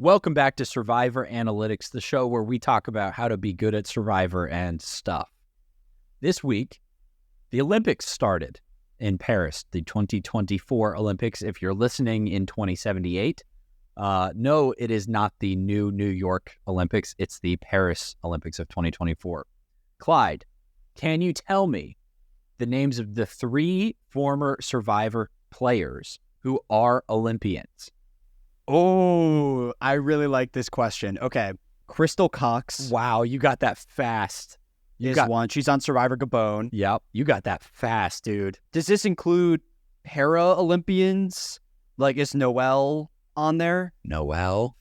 Welcome back to Survivor Analytics, the show where we talk about how to be good at Survivor and stuff. This week, the Olympics started in Paris, the 2024 Olympics. If you're listening in 2078, no, it is not the new New York Olympics. It's the Paris Olympics of 2024. Clyde, can you tell me the names of the 3 former Survivor players who are Olympians? Oh, I really like this question. Okay. Crystal Cox. Wow, you got that fast. One. She's on Survivor Gabon. Yep, you got that fast, dude. Does this include para-Olympians? Like, is Noelle on there? Noelle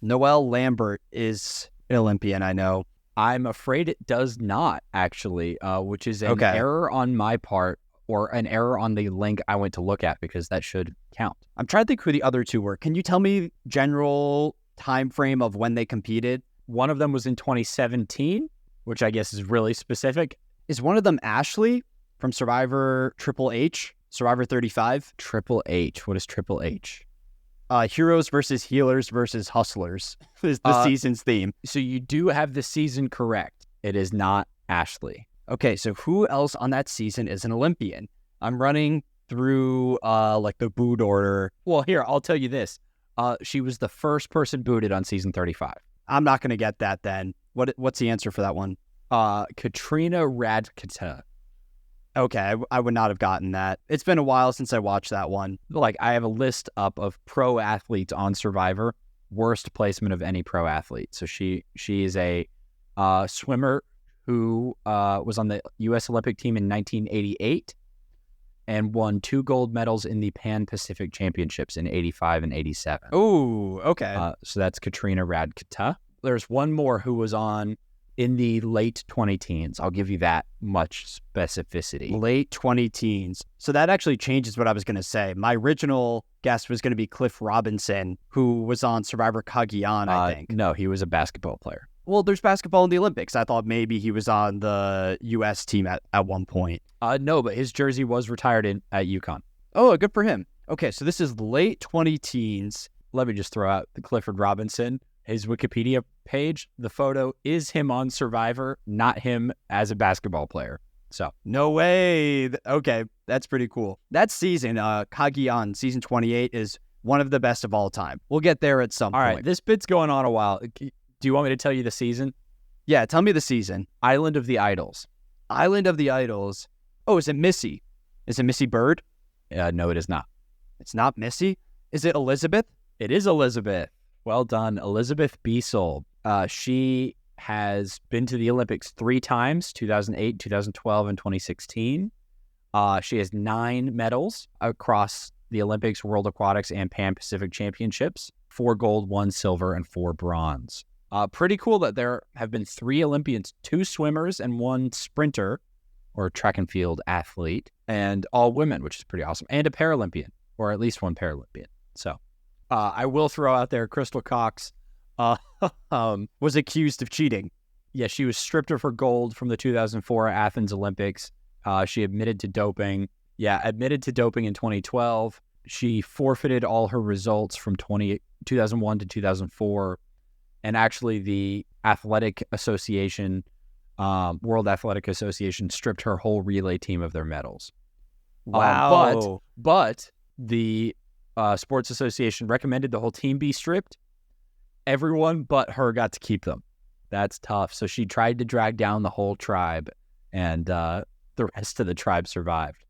Lambert is an Olympian, I know. I'm afraid it does not, actually, which is an error on my part, or an error on the link I went to look at, because that should count. I'm trying to think who the other 2 were. Can you tell me general time frame of when they competed? One of them was in 2017, which I guess is really specific. Is one of them Ashley from Survivor Triple H, Survivor 35? Triple H. What is Triple H? Heroes versus Healers versus Hustlers is the season's theme. So you do have the season correct. It is not Ashley. Okay, so who else on that season is an Olympian? I'm running through like the boot order. Well, here, I'll tell you this. She was the first person booted on season 35. I'm not going to get that then. What's the answer for that one? Katrina Radkata. Okay, I would not have gotten that. It's been a while since I watched that one. Like, I have a list up of pro athletes on Survivor. Worst placement of any pro athlete. So she is a swimmer who was on the U.S. Olympic team in 1988 and won 2 gold medals in the Pan-Pacific Championships in 85 and 87. Oh, okay. So that's Katrina Radkata. There's one more who was on in the late 20-teens. I'll give you that much specificity. Late 20-teens. So that actually changes what I was going to say. My original guess was going to be Cliff Robinson, who was on Survivor Cagayan, I think. No, he was a basketball player. Well, there's basketball in the Olympics. I thought maybe he was on the U.S. team at one point. No, but his jersey was retired at UConn. Oh, good for him. Okay, so this is late 20-teens. Let me just throw out the Clifford Robinson. His Wikipedia page, the photo is him on Survivor, not him as a basketball player. So no way. Okay, that's pretty cool. That season, Cagayan, season 28, is one of the best of all time. We'll get there at some point. All right, this bit's going on a while. Do you want me to tell you the season? Yeah, tell me the season. Island of the Idols. Island of the Idols. Oh, is it Missy? Is it Missy Bird? No, it is not. It's not Missy? Is it Elizabeth? It is Elizabeth. Well done, Elizabeth Biesel. She has been to the Olympics 3 times, 2008, 2012, and 2016. She has 9 medals across the Olympics, World Aquatics, and Pan-Pacific Championships. 4 gold, 1 silver, and 4 bronze. Pretty cool that there have been 3 Olympians, 2 swimmers and 1 sprinter, or track and field athlete, and all women, which is pretty awesome, and a Paralympian, or at least 1 Paralympian. So I will throw out there Crystal Cox was accused of cheating. Yeah, she was stripped of her gold from the 2004 Athens Olympics. She admitted to doping. Yeah, admitted to doping in 2012. She forfeited all her results from 2001 to 2004. And actually, the Athletic Association, World Athletic Association, stripped her whole relay team of their medals. Wow. But the Sports Association recommended the whole team be stripped. Everyone but her got to keep them. That's tough. So she tried to drag down the whole tribe, and the rest of the tribe survived.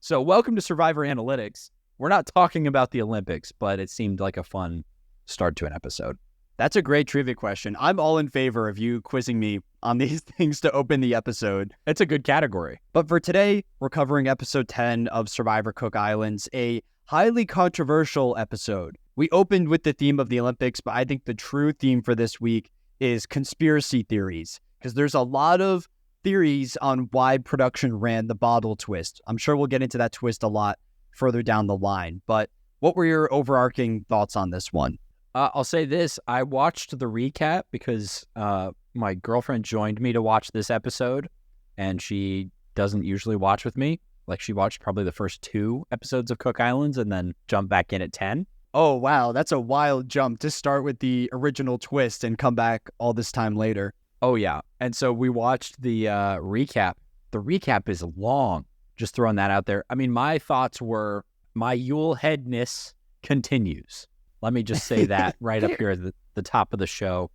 So welcome to Survivor Analytics. We're not talking about the Olympics, but it seemed like a fun start to an episode. That's a great trivia question. I'm all in favor of you quizzing me on these things to open the episode. It's a good category. But for today, we're covering episode 10 of Survivor Cook Islands, a highly controversial episode. We opened with the theme of the Olympics, but I think the true theme for this week is conspiracy theories, because there's a lot of theories on why production ran the bottle twist. I'm sure we'll get into that twist a lot further down the line, but what were your overarching thoughts on this one? I'll say this. I watched the recap because my girlfriend joined me to watch this episode, and she doesn't usually watch with me. Like, she watched probably the first 2 episodes of Cook Islands and then jumped back in at 10. Oh, wow. That's a wild jump to start with the original twist and come back all this time later. Oh, yeah. And so we watched the recap. The recap is long. Just throwing that out there. I mean, my thoughts were my Yule headness continues. Let me just say that right up here at the top of the show.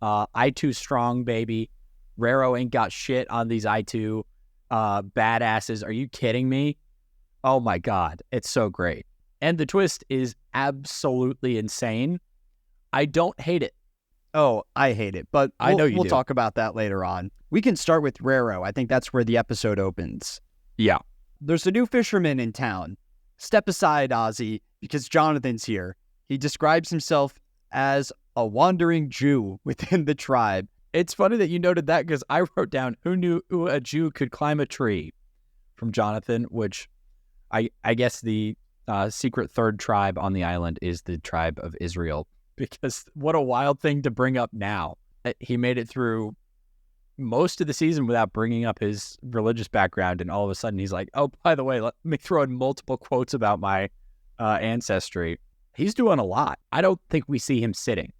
I2 strong, baby. Rero ain't got shit on these I2 badasses. Are you kidding me? Oh, my God. It's so great. And the twist is absolutely insane. I don't hate it. Oh, I hate it, but I know you we'll do. talk about that later on. We can start with Rero. I think that's where the episode opens. Yeah. There's a new fisherman in town. Step aside, Ozzy, because Jonathan's here. He describes himself as a wandering Jew within the tribe. It's funny that you noted that because I wrote down who knew a Jew could climb a tree from Jonathan, which I guess the secret third tribe on the island is the tribe of Israel, because what a wild thing to bring up now. He made it through most of the season without bringing up his religious background, and all of a sudden he's like, oh, by the way, let me throw in multiple quotes about my ancestry. He's doing a lot. I don't think we see him sitting,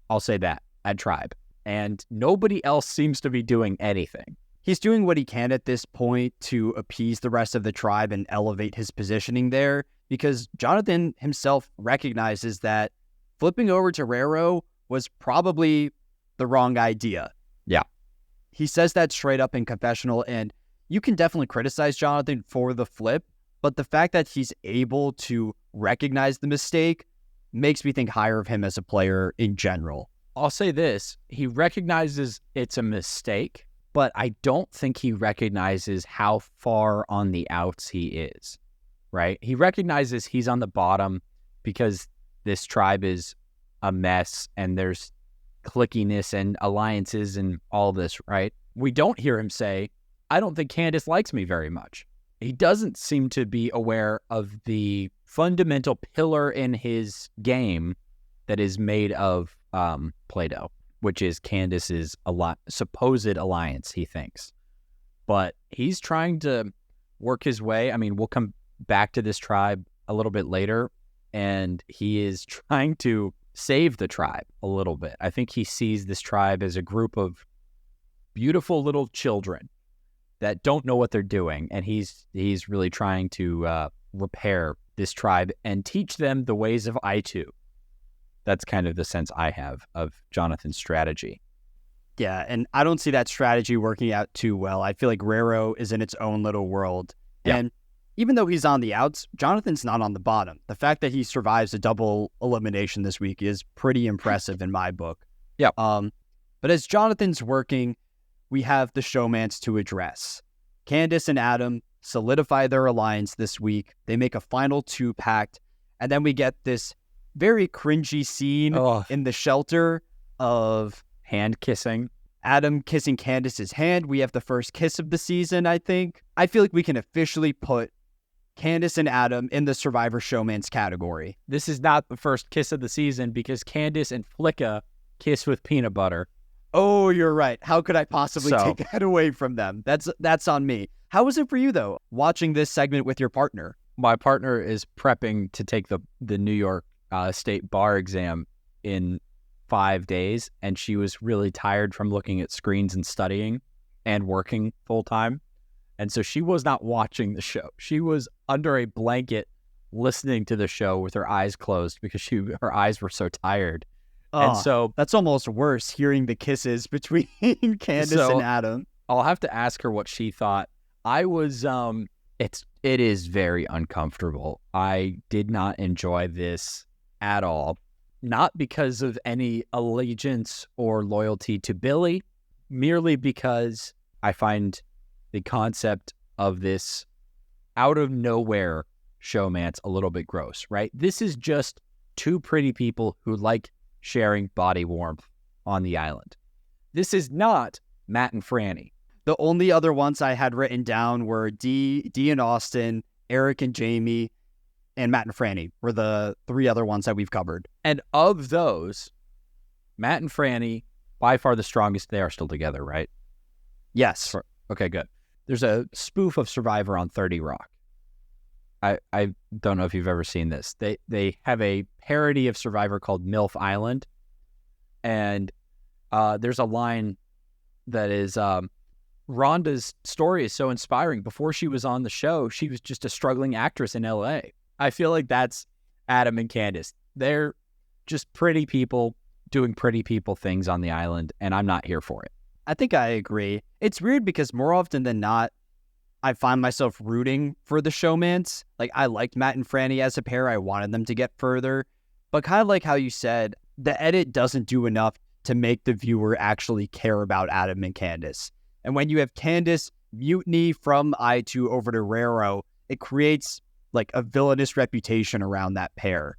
I'll say that, at tribe. And nobody else seems to be doing anything. He's doing what he can at this point to appease the rest of the tribe and elevate his positioning there, because Jonathan himself recognizes that flipping over to Rero was probably the wrong idea. Yeah. He says that straight up in confessional, and you can definitely criticize Jonathan for the flip, but the fact that he's able to recognize the mistake makes me think higher of him as a player in general. I'll say this, he recognizes it's a mistake, but I don't think he recognizes how far on the outs he is, right? He recognizes he's on the bottom because this tribe is a mess and there's clickiness and alliances and all this, right? We don't hear him say, I don't think Candace likes me very much. He doesn't seem to be aware of the fundamental pillar in his game that is made of Play-Doh, which is Candace's supposed alliance, he thinks. But he's trying to work his way. I mean, we'll come back to this tribe a little bit later, and he is trying to save the tribe a little bit. I think he sees this tribe as a group of beautiful little children that don't know what they're doing, and he's really trying to repair this tribe and teach them the ways of I2. That's kind of the sense I have of Jonathan's strategy. Yeah, and I don't see that strategy working out too well. I feel like Rero is in its own little world. Yeah. And even though he's on the outs, Jonathan's not on the bottom. The fact that he survives a double elimination this week is pretty impressive in my book. Yeah. But as Jonathan's working, we have the showmans to address. Candace and Adam solidify their alliance this week. They make a final 2 pact, and then we get this very cringy scene in the shelter of hand kissing. Adam kissing Candace's hand. We have the first kiss of the season, I think. I feel like we can officially put Candace and Adam in the Survivor Showmans category. This is not the first kiss of the season because Candace and Flicka kiss with peanut butter. Oh, you're right. How could I possibly take that away from them? That's on me. How was it for you, though, watching this segment with your partner? My partner is prepping to take the New York State bar exam in 5 days, and she was really tired from looking at screens and studying and working full time. And so she was not watching the show. She was under a blanket listening to the show with her eyes closed because her eyes were so tired. And so that's almost worse, hearing the kisses between Candace and Adam. I'll have to ask her what she thought. I was it is very uncomfortable. I did not enjoy this at all. Not because of any allegiance or loyalty to Billy, merely because I find the concept of this out of nowhere showmance a little bit gross, right? This is just 2 pretty people who like sharing body warmth on the island. This is not Matt and Franny. The only other ones I had written down were Dee and Austin, Eric and Jamie, and Matt and Franny were the 3 other ones that we've covered. And of those, Matt and Franny, by far the strongest. They are still together, right? Yes. Okay, good. There's a spoof of Survivor on 30 Rock. I don't know if you've ever seen this. They have a parody of Survivor called MILF Island, and there's a line that is Rhonda's story is so inspiring. Before she was on the show, she was just a struggling actress in LA. I feel like that's Adam and Candace. They're just pretty people doing pretty people things on the island, and I'm not here for it. I think I agree. It's weird because more often than not, I find myself rooting for the showmans. Like, I liked Matt and Franny as a pair. I wanted them to get further. But kind of like how you said, the edit doesn't do enough to make the viewer actually care about Adam and Candace. And when you have Candace mutiny from I2 over to Rero, it creates like a villainous reputation around that pair.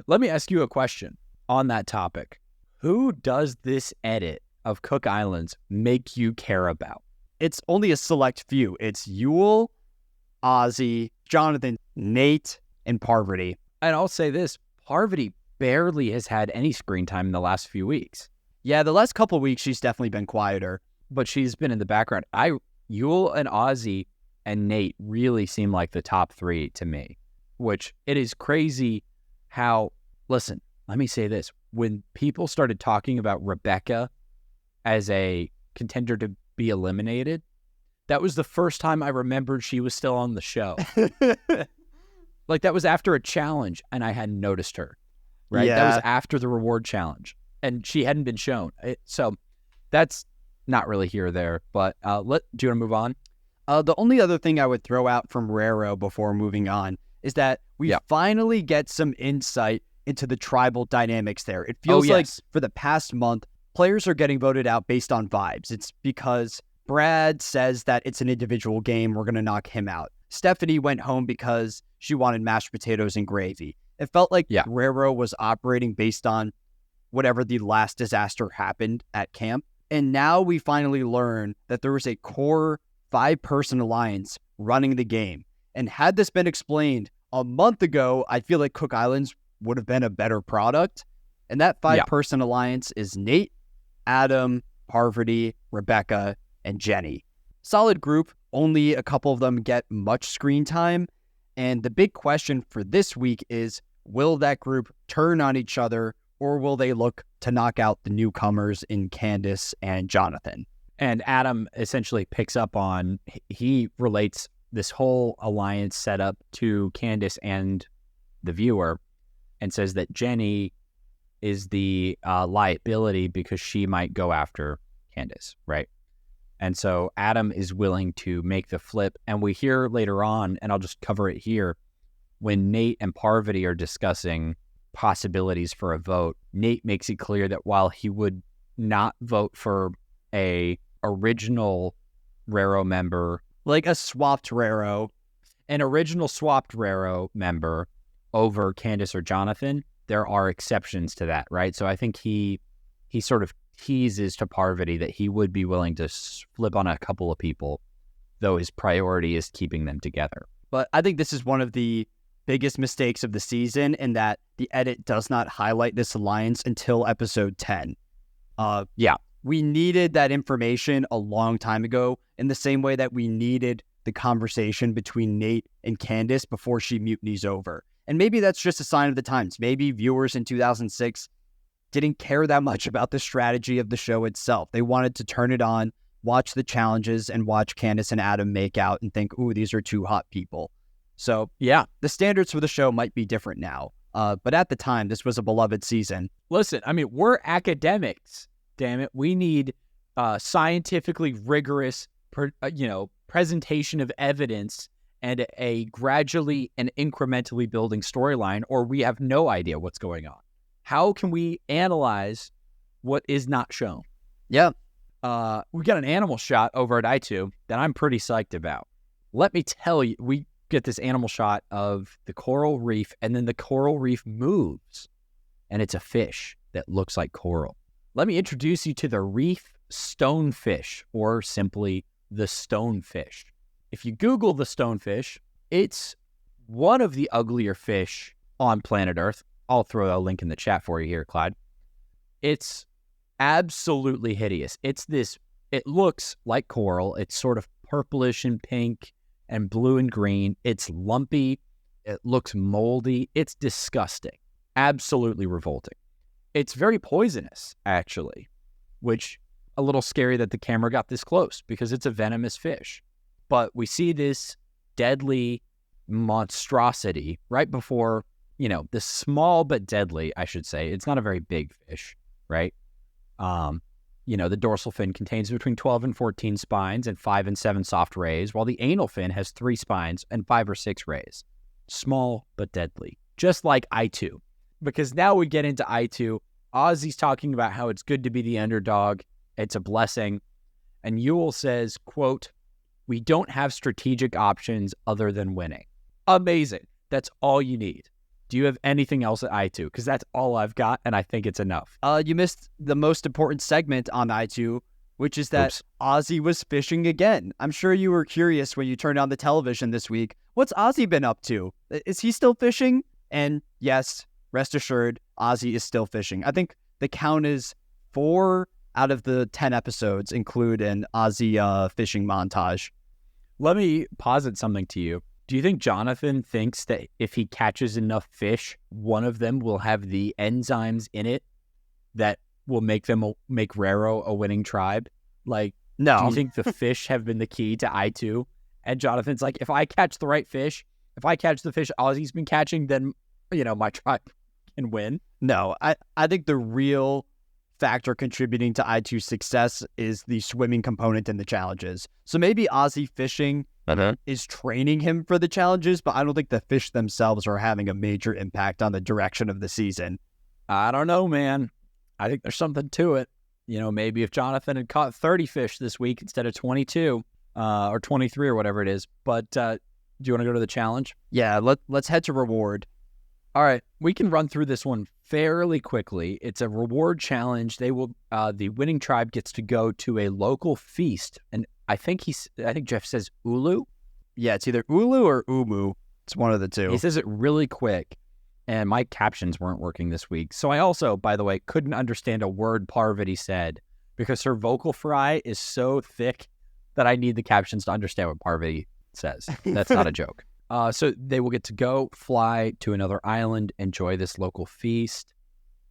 Let me ask you a question on that topic. Who does this edit of Cook Islands make you care about? It's only a select few. It's Yul, Ozzy, Jonathan, Nate, and Parvati. And I'll say this, Parvati barely has had any screen time in the last few weeks. Yeah, the last couple of weeks, she's definitely been quieter. But she's been in the background. Yul and Ozzy and Nate really seem like the top three to me, which it is crazy how, listen, let me say this. When people started talking about Rebecca as a contender to be eliminated, that was the first time I remembered she was still on the show. Like, that was after a challenge and I hadn't noticed her, right? Yeah. That was after the reward challenge and she hadn't been shown. So that's not really here or there, but do you want to move on? The only other thing I would throw out from Rero before moving on is that we finally get some insight into the tribal dynamics there. It feels like for the past month, players are getting voted out based on vibes. It's because Brad says that it's an individual game. We're going to knock him out. Stephanie went home because she wanted mashed potatoes and gravy. It felt like Rero was operating based on whatever the last disaster happened at camp. And now we finally learn that there was a core 5-person alliance running the game. And had this been explained a month ago, I feel like Cook Islands would have been a better product. And that 5-person alliance is Nate, Adam, Parvati, Rebecca, and Jenny. Solid group. Only a couple of them get much screen time. And the big question for this week is, will that group turn on each other, or will they look to knock out the newcomers in Candace and Jonathan? And Adam essentially picks up on, he relates this whole alliance setup to Candace and the viewer and says that Jenny is the liability because she might go after Candace, right? And so Adam is willing to make the flip. And we hear later on, and I'll just cover it here, when Nate and Parvati are discussing possibilities for a vote, Nate makes it clear that while he would not vote for a original Rero member, like a swapped Rero, an original swapped Rero member over Candace or Jonathan, there are exceptions to that, right? So I think he sort of teases to Parvati that he would be willing to flip on a couple of people, though his priority is keeping them together. But I think this is one of the biggest mistakes of the season in that the edit does not highlight this alliance until episode 10. We needed that information a long time ago in the same way that we needed the conversation between Nate and Candace before she mutinies over. And maybe that's just a sign of the times. Maybe viewers in 2006 didn't care that much about the strategy of the show itself. They wanted to turn it on, watch the challenges, and watch Candace and Adam make out and think, ooh, these are two hot people. So the standards for the show might be different now. But at the time, this was a beloved season. Listen, I mean, we're academics, damn it. We need scientifically rigorous, presentation of evidence and a gradually and incrementally building storyline, or we have no idea what's going on. How can we analyze what is not shown? Yeah. We got an animal shot over at I2 that I'm pretty psyched about. Let me tell you, we get this animal shot of the coral reef, and then the coral reef moves, and it's a fish that looks like coral. Let me introduce you to the reef stonefish, or simply the stonefish. If you Google the stonefish, it's one of the uglier fish on planet Earth. I'll throw a link in the chat for you here, Clyde. It's absolutely hideous. It looks like coral. It's sort of purplish and pink and blue and green. It's lumpy. It looks moldy. It's disgusting. Absolutely revolting. It's very poisonous, actually, which a little scary that the camera got this close because it's a venomous fish. But we see this deadly monstrosity right before, this small but deadly, I should say. It's not a very big fish, right? The dorsal fin contains between 12 and 14 spines and 5 and 7 soft rays, while the anal fin has 3 spines and 5 or 6 rays. Small but deadly, just like I2. Because now we get into I2. Ozzy's talking about how it's good to be the underdog. It's a blessing. And Yule says, quote, "We don't have strategic options other than winning." Amazing. That's all you need. Do you have anything else at I2? Because that's all I've got, and I think it's enough. You missed the most important segment on I2, which is that Ozzy was fishing again. I'm sure you were curious when you turned on the television this week. What's Ozzy been up to? Is he still fishing? And yes, rest assured, Ozzy is still fishing. I think the count is 4 out of the 10 episodes include an Ozzy fishing montage. Let me posit something to you. Do you think Jonathan thinks that if he catches enough fish, one of them will have the enzymes in it that will make Rero a winning tribe? Like, no. Do you think the fish have been the key to I2? And Jonathan's like, if I catch the right fish, if I catch the fish Ozzy's been catching, then, my tribe can win. No, I think the real factor contributing to I2's success is the swimming component in the challenges. So maybe Ozzy fishing is training him for the challenges, but I don't think the fish themselves are having a major impact on the direction of the season. I don't know, man. I think there's something to it. Maybe if Jonathan had caught 30 fish this week instead of 22 or 23 or whatever it is. But do you want to go to the challenge? Yeah, let's head to reward. All right, we can run through this one fairly quickly. It's a reward challenge. They will, the winning tribe gets to go to a local feast, and I think Jeff says Ulu. Yeah, it's either Ulu or Umu. It's one of the two. He says it really quick, and my captions weren't working this week. So I also, by the way, couldn't understand a word Parvati said because her vocal fry is so thick that I need the captions to understand what Parvati says. That's not a joke. So they will get to go fly to another island, enjoy this local feast,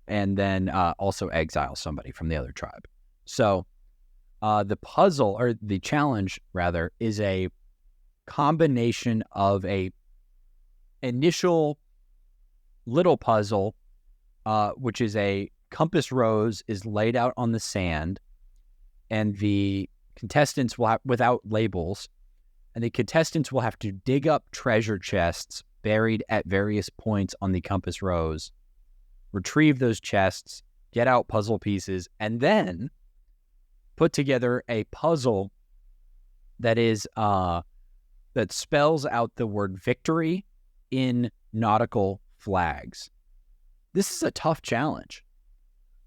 and then also exile somebody from the other tribe. So the puzzle, or the challenge rather, is a combination of a initial little puzzle, which is a compass rose is laid out on the sand, and the contestants will have, without labels, and the contestants will have to dig up treasure chests buried at various points on the compass rose, retrieve those chests, get out puzzle pieces, and then put together a puzzle that is that spells out the word victory in nautical flags. This is a tough challenge.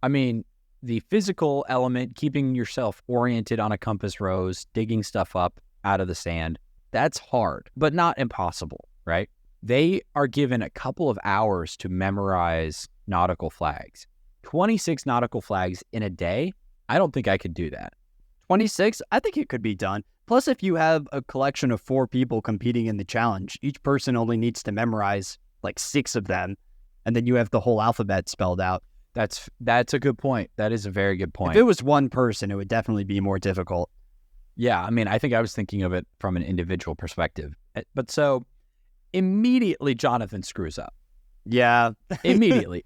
I mean, the physical element, keeping yourself oriented on a compass rose, digging stuff up out of the sand, that's hard, but not impossible, right? They are given a couple of hours to memorize nautical flags. 26 nautical flags in a day? I don't think I could do that. 26? I think it could be done. Plus, if you have a collection of 4 people competing in the challenge, each person only needs to memorize like 6 of them, and then you have the whole alphabet spelled out. That's a good point. That is a very good point. If it was one person, it would definitely be more difficult. Yeah, I mean, I think I was thinking of it from an individual perspective. But so immediately Jonathan screws up. Yeah. Immediately.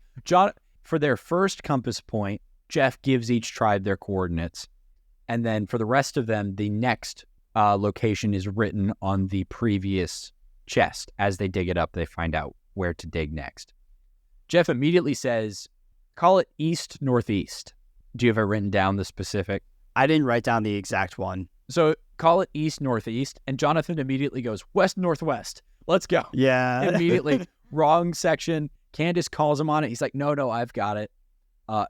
For their first compass point, Jeff gives each tribe their coordinates. And then for the rest of them, the next location is written on the previous chest. As they dig it up, they find out where to dig next. Jeff immediately says, call it east-northeast. Do you have it written down the specific? I didn't write down the exact one. So call it east-northeast, and Jonathan immediately goes west-northwest. Let's go. Yeah. Immediately, wrong section. Candace calls him on it. He's like, no, I've got it.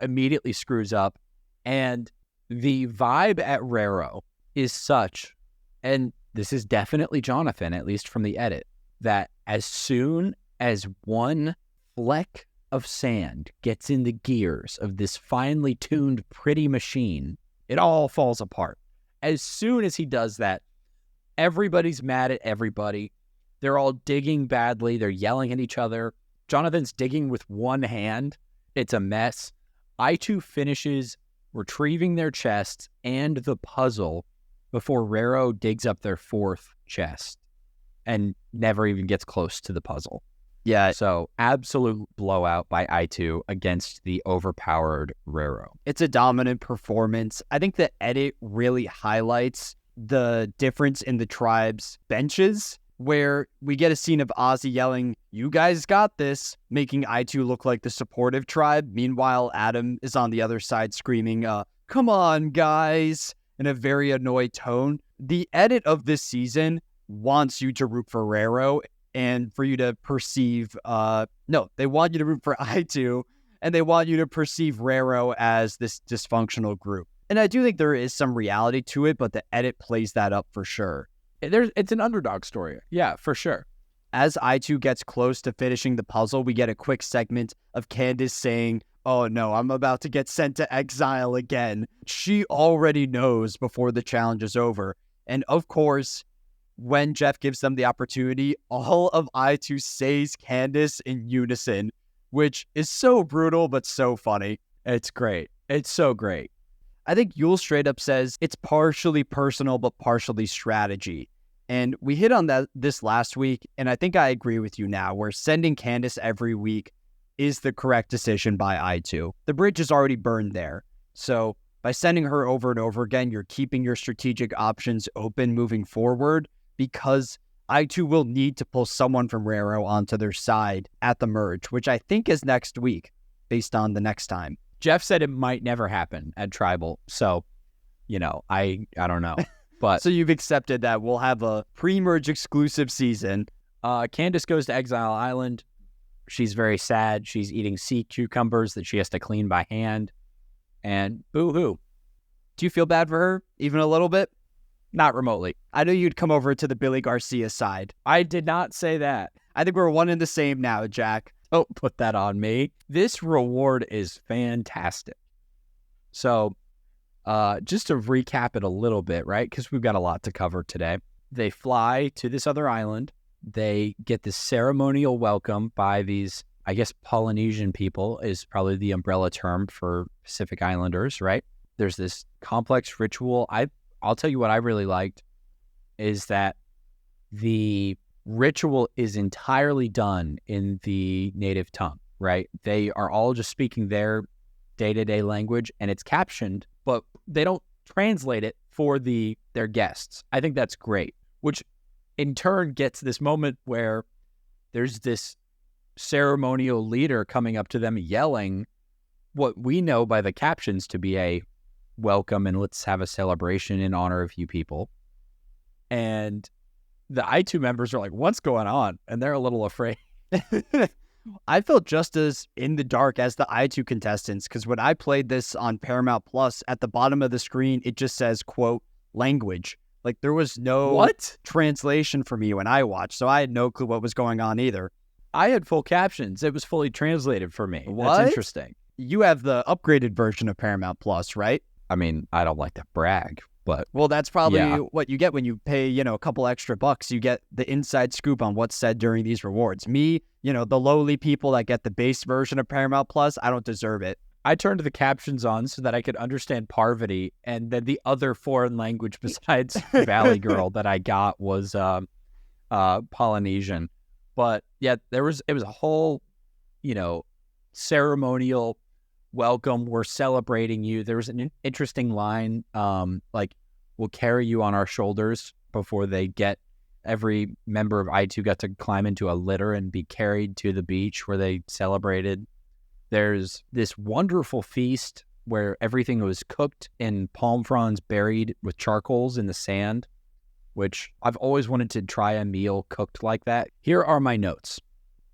Immediately screws up. And the vibe at Rero is such, and this is definitely Jonathan, at least from the edit, that as soon as one fleck of sand gets in the gears of this finely tuned, pretty machine, it all falls apart. As soon as he does that, everybody's mad at everybody. They're all digging badly. They're yelling at each other. Jonathan's digging with one hand. It's a mess. I2 finishes retrieving their chests and the puzzle before Rero digs up their fourth chest and never even gets close to the puzzle. Yeah. So absolute blowout by I2 against the overpowered Rero. It's a dominant performance. I think the edit really highlights the difference in the tribe's benches, where we get a scene of Ozzy yelling, "You guys got this," making I2 look like the supportive tribe. Meanwhile, Adam is on the other side screaming, "Come on, guys," in a very annoyed tone. The edit of this season wants you to root for Rero and for you to perceive, they want you to root for I2, and they want you to perceive Rero as this dysfunctional group. And I do think there is some reality to it, but the edit plays that up for sure. It's an underdog story. Yeah, for sure. As I2 gets close to finishing the puzzle, we get a quick segment of Candace saying, "Oh no, I'm about to get sent to exile again." She already knows before the challenge is over. And of course, when Jeff gives them the opportunity, all of I2 says Candace in unison, which is so brutal but so funny. It's great. It's so great. I think Yul straight up says it's partially personal but partially strategy. And we hit on this last week, and I think I agree with you now, where sending Candace every week is the correct decision by I2. The bridge is already burned there. So by sending her over and over again, you're keeping your strategic options open moving forward, because I2 will need to pull someone from Rero onto their side at the merge, which I think is next week based on the next time. Jeff said it might never happen at Tribal. So, I don't know. But so you've accepted that we'll have a pre-merge exclusive season. Candace goes to Exile Island. She's very sad. She's eating sea cucumbers that she has to clean by hand. And boo-hoo. Do you feel bad for her, even a little bit? Not remotely. I know you'd come over to the Billy Garcia side. I did not say that. I think we're one and the same now, Jack. Don't put that on me. This reward is fantastic. So, just to recap it a little bit, right? Because we've got a lot to cover today. They fly to this other island. They get this ceremonial welcome by these, I guess, Polynesian people is probably the umbrella term for Pacific Islanders, right? There's this complex ritual. I'll tell you what I really liked is that the ritual is entirely done in the native tongue, right? They are all just speaking their day-to-day language, and it's captioned, but they don't translate it for their guests. I think that's great, which in turn gets this moment where there's this ceremonial leader coming up to them yelling what we know by the captions to be a welcome and let's have a celebration in honor of you people. And the I2 members are like, what's going on? And they're a little afraid. I felt just as in the dark as the I2 contestants, because when I played this on Paramount Plus, at the bottom of the screen, it just says, quote, language. Like there was no translation for me when I watched, so I had no clue what was going on either. I had full captions. It was fully translated for me. What? That's interesting. You have the upgraded version of Paramount Plus, right? I mean, I don't like to brag, but... Well, that's probably what you get when you pay, a couple extra bucks. You get the inside scoop on what's said during these rewards. Me, the lowly people that get the base version of Paramount Plus, I don't deserve it. I turned the captions on so that I could understand Parvati, and then the other foreign language besides Valley Girl that I got was Polynesian. But yeah, it was a whole, ceremonial welcome. We're celebrating you. There was an interesting line, like, we'll carry you on our shoulders before they get every member of I2 got to climb into a litter and be carried to the beach where they celebrated. There's this wonderful feast where everything was cooked in palm fronds buried with charcoals in the sand, which I've always wanted to try a meal cooked like that. Here are my notes.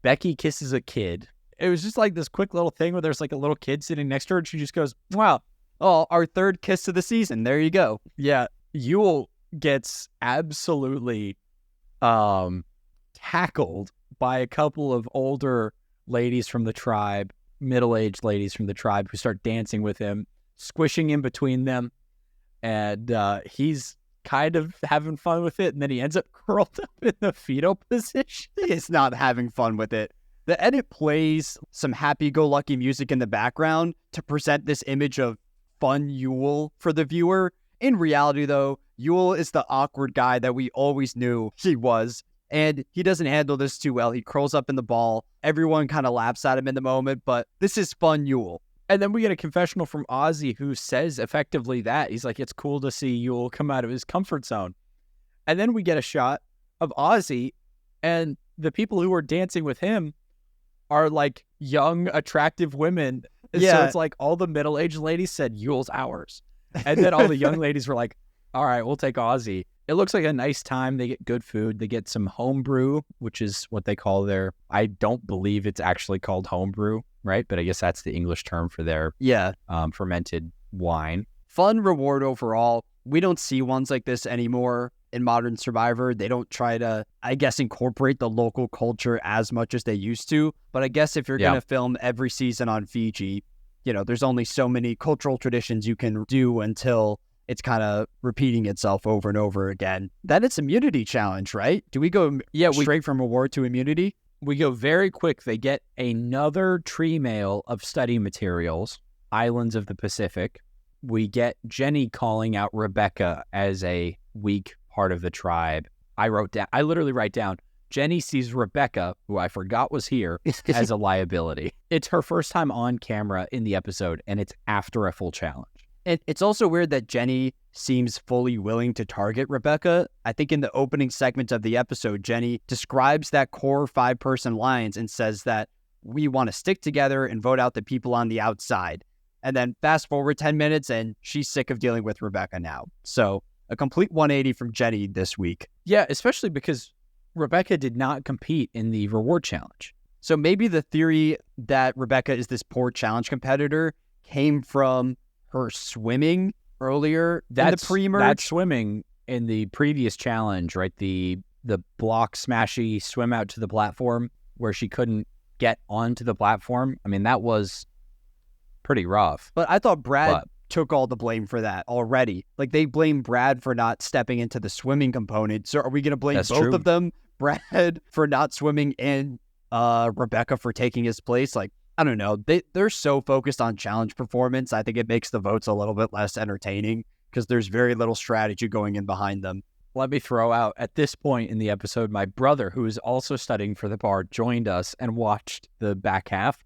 Becky kisses a kid. It was just like this quick little thing where there's like a little kid sitting next to her and she just goes, wow, oh, our third kiss of the season. There you go. Yeah. Yul gets absolutely tackled by a couple of older ladies from the tribe, middle-aged ladies from the tribe who start dancing with him, squishing in between them. And he's kind of having fun with it, and then he ends up curled up in the fetal position. He is not having fun with it. The edit plays some happy-go-lucky music in the background to present this image of fun Yule for the viewer. In reality, though, Yule is the awkward guy that we always knew he was, and he doesn't handle this too well. He curls up in the ball. Everyone kind of laughs at him in the moment, but this is fun Yule. And then we get a confessional from Ozzy who says effectively that. He's like, it's cool to see Yule come out of his comfort zone. And then we get a shot of Ozzy, and the people who are dancing with him are like young, attractive women. Yeah. So it's like all the middle-aged ladies said, Yule's ours. And then all the young ladies were like, all right, we'll take Ozzy. It looks like a nice time. They get good food. They get some homebrew, which is what they call their, I don't believe it's actually called homebrew, right? But I guess that's the English term for their fermented wine. Fun reward overall. We don't see ones like this anymore in modern Survivor. They don't try to, I guess, incorporate the local culture as much as they used to. But I guess if you're going to film every season on Fiji, there's only so many cultural traditions you can do until it's kind of repeating itself over and over again. Then it's immunity challenge, right? Do we go straight from reward to immunity? We go very quick. They get another tree mail of study materials, Islands of the Pacific. We get Jenny calling out Rebecca as a weak part of the tribe. I literally write down, Jenny sees Rebecca, who I forgot was here, as a liability. It's her first time on camera in the episode, and it's after a full challenge. It's also weird that Jenny seems fully willing to target Rebecca. I think in the opening segment of the episode, Jenny describes that core 5-person alliance and says that we want to stick together and vote out the people on the outside. And then fast forward 10 minutes and she's sick of dealing with Rebecca now. So a complete 180 from Jenny this week. Yeah, especially because Rebecca did not compete in the reward challenge. So maybe the theory that Rebecca is this poor challenge competitor came from her swimming earlier in the pre-merge. That swimming in the previous challenge, right? The block smashy swim out to the platform where she couldn't get onto the platform. I mean, that was pretty rough. But I thought Brad took all the blame for that already. Like, they blame Brad for not stepping into the swimming component. So are we going to blame both of them? Brad for not swimming and Rebecca for taking his place? Like, I don't know. They're so focused on challenge performance. I think it makes the votes a little bit less entertaining because there's very little strategy going in behind them. Let me throw out, at this point in the episode, my brother, who is also studying for the bar, joined us and watched the back half.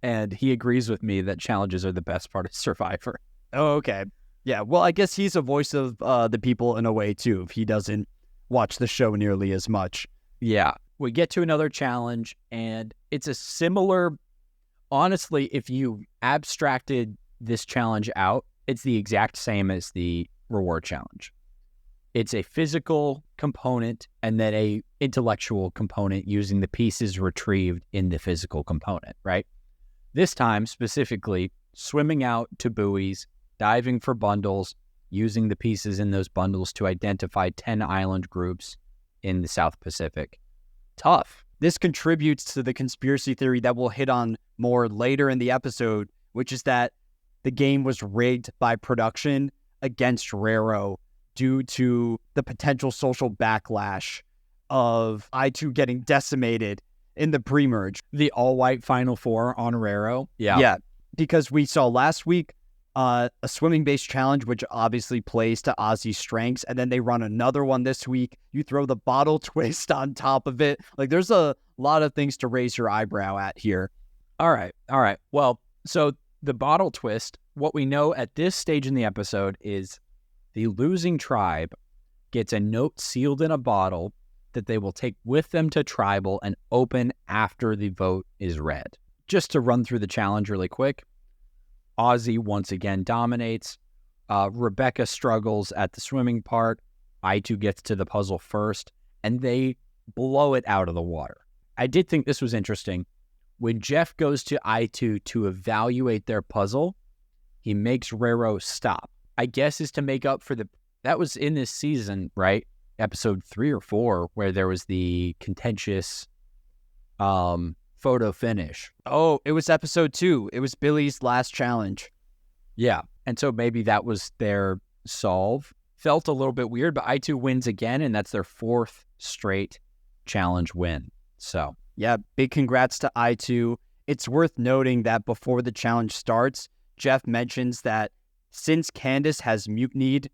And he agrees with me that challenges are the best part of Survivor. Oh, okay. Yeah, well, I guess he's a voice of the people in a way, too, if he doesn't watch the show nearly as much. Yeah. We get to another challenge, and it's a similar... Honestly, if you abstracted this challenge out, it's the exact same as the reward challenge. It's a physical component and then a intellectual component using the pieces retrieved in the physical component, right? This time, specifically, swimming out to buoys, diving for bundles, using the pieces in those bundles to identify 10 island groups in the South Pacific. Tough. This contributes to the conspiracy theory that we'll hit on more later in the episode, which is that the game was rigged by production against Rero due to the potential social backlash of I2 getting decimated in the pre-merge. The all-white Final Four on Rero. Yeah, because we saw last week a swimming-based challenge, which obviously plays to Ozzy's strengths, and then they run another one this week. You throw the bottle twist on top of it. Like, there's a lot of things to raise your eyebrow at here. All right. Well, so the bottle twist, what we know at this stage in the episode is the losing tribe gets a note sealed in a bottle that they will take with them to tribal and open after the vote is read. Just to run through the challenge really quick, Ozzy once again dominates. Rebecca struggles at the swimming part. I2 gets to the puzzle first, and they blow it out of the water. I did think this was interesting. When Jeff goes to I2 to evaluate their puzzle, he makes Rero stop. I guess is to make up for that was in this season, right? Episode 3 or 4, where there was the contentious photo finish. Oh, it was episode 2. It was Billy's last challenge. Yeah. And so maybe that was their solve felt a little bit weird, but I2 wins again, and that's their 4th straight challenge win. So, yeah, big congrats to I2. It's worth noting that before the challenge starts, Jeff mentions that since Candace has mutinied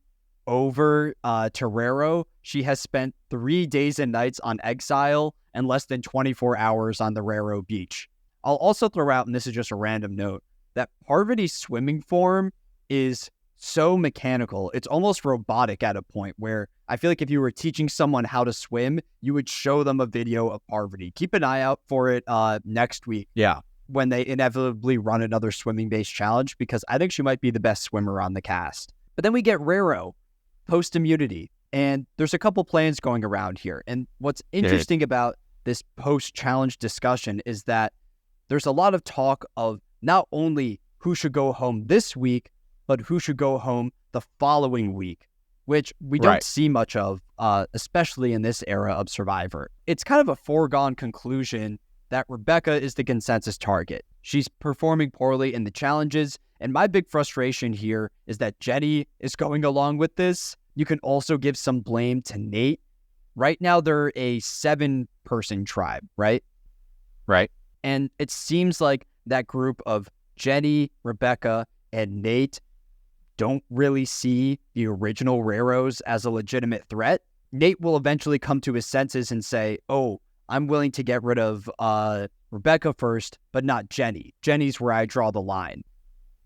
over Torero, she has spent 3 days and nights on exile and less than 24 hours on the Raro beach. I'll also throw out, and this is just a random note, that Parvati's swimming form is so mechanical. It's almost robotic at a point where I feel like if you were teaching someone how to swim, you would show them a video of Parvati. Keep an eye out for it next week. yeah. When they inevitably run another swimming-based challenge, because I think she might be the best swimmer on the cast. But then we get Raro, post-immunity, and there's a couple plans going around here. And what's interesting about this post-challenge discussion is that there's a lot of talk of not only who should go home this week, but who should go home the following week, which we don't see much of, especially in this era of Survivor. It's kind of a foregone conclusion that Rebecca is the consensus target. She's performing poorly in the challenges, and my big frustration here is that Jenny is going along with this. You can also give some blame to Nate. Right now, they're a 7-person tribe, right? Right. And it seems like that group of Jenny, Rebecca, and Nate don't really see the original Raros as a legitimate threat. Nate will eventually come to his senses and say, oh, I'm willing to get rid of Rebecca first, but not Jenny. Jenny's where I draw the line.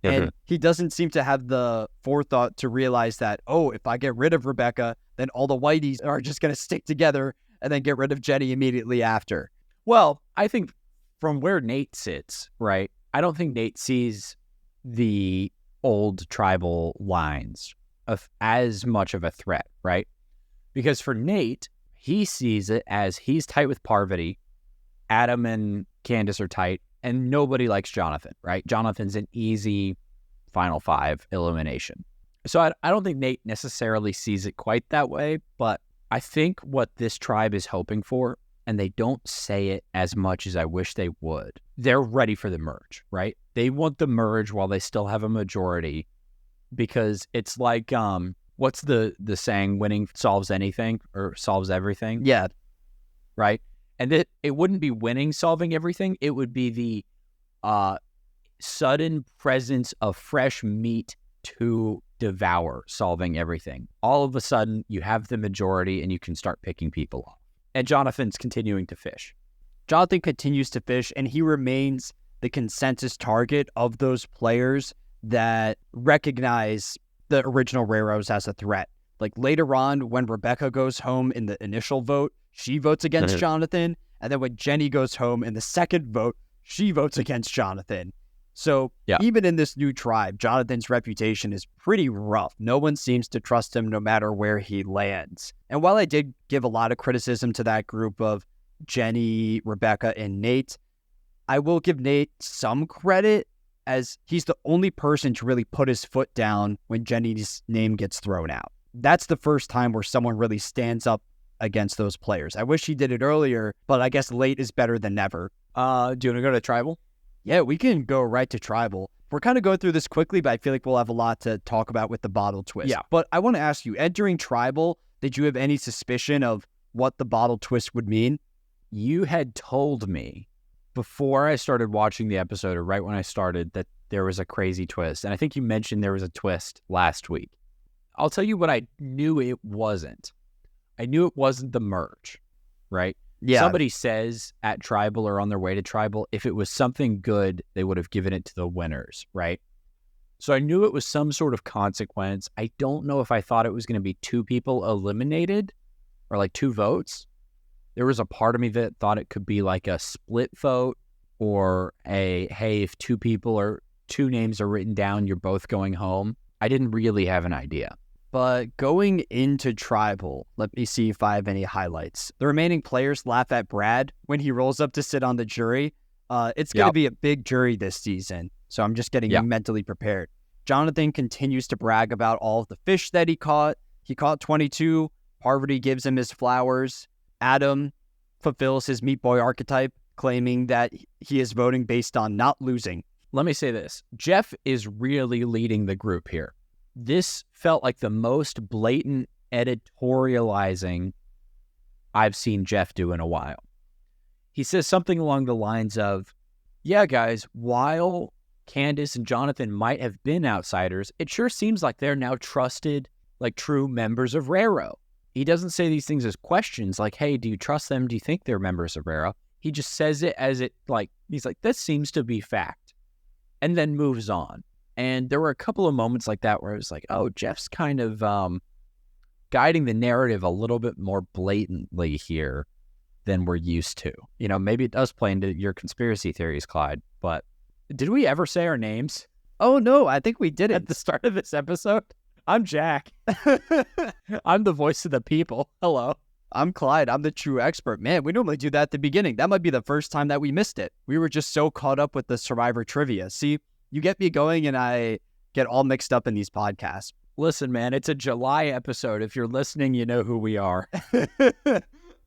And he doesn't seem to have the forethought to realize that, oh, if I get rid of Rebecca, then all the whiteys are just going to stick together and then get rid of Jenny immediately after. Well, I think from where Nate sits, right, I don't think Nate sees the old tribal lines of as much of a threat, right? Because for Nate, he sees it as he's tight with Parvati, Adam and Candace are tight, and nobody likes Jonathan, right? Jonathan's an easy final 5 elimination. So I don't think Nate necessarily sees it quite that way, but I think what this tribe is hoping for, and they don't say it as much as I wish they would, they're ready for the merge, right? They want the merge while they still have a majority, because it's like, what's the saying, winning solves anything or solves everything? Yeah. Right? And it wouldn't be winning solving everything. It would be the sudden presence of fresh meat to devour solving everything. All of a sudden, you have the majority and you can start picking people off. And Jonathan's continuing to fish. Jonathan continues to fish, and he remains the consensus target of those players that recognize the original Raros as a threat. Like later on, when Rebecca goes home in the initial vote, she votes against Jonathan. And then when Jenny goes home in the second vote, she votes against Jonathan. So even in this new tribe, Jonathan's reputation is pretty rough. No one seems to trust him no matter where he lands. And while I did give a lot of criticism to that group of Jenny, Rebecca, and Nate, I will give Nate some credit, as he's the only person to really put his foot down when Jenny's name gets thrown out. That's the first time where someone really stands up against those players. I wish he did it earlier, but I guess late is better than never. Do you want to go to Tribal? Yeah, we can go right to Tribal. We're kind of going through this quickly, but I feel like we'll have a lot to talk about with the bottle twist. Yeah. But I want to ask you, entering Tribal, did you have any suspicion of what the bottle twist would mean? You had told me before I started watching the episode, or right when I started, that there was a crazy twist. And I think you mentioned there was a twist last week. I'll tell you what I knew it wasn't. I knew it wasn't the merge, right? Yeah. Somebody says at Tribal or on their way to Tribal, if it was something good, they would have given it to the winners, right? So I knew it was some sort of consequence. I don't know if I thought it was going to be 2 people eliminated or like 2 votes. There was a part of me that thought it could be like a split vote, or hey, if 2 people or 2 names are written down, you're both going home. I didn't really have an idea. But going into Tribal, let me see if I have any highlights. The remaining players laugh at Brad when he rolls up to sit on the jury. It's going to be a big jury this season, so I'm just getting mentally prepared. Jonathan continues to brag about all of the fish that he caught. He caught 22. Parvati gives him his flowers. Adam fulfills his meat boy archetype, claiming that he is voting based on not losing. Let me say this. Jeff is really leading the group here. this felt like the most blatant editorializing I've seen Jeff do in a while. He says something along the lines of, yeah, guys, while Candace and Jonathan might have been outsiders, it sure seems like they're now trusted, like true members of Raro. He doesn't say these things as questions like, hey, do you trust them? Do you think they're members of Raro? He just says it as it like, he's like, this seems to be fact, and then moves on. And there were a couple of moments like that where I was like, oh, Jeff's kind of guiding the narrative a little bit more blatantly here than we're used to. You know, maybe it does play into your conspiracy theories, Clyde, but did we ever say our names? Oh, no, I think we did At the start of this episode? I'm Jack. I'm the voice of the people. Hello. I'm Clyde. I'm the true expert. Man, we normally do that at the beginning. That might be the first time that we missed it. We were just so caught up with the Survivor trivia. See, you get me going and I get all mixed up in these podcasts. Listen, man, it's a July episode. If you're listening, you know who we are.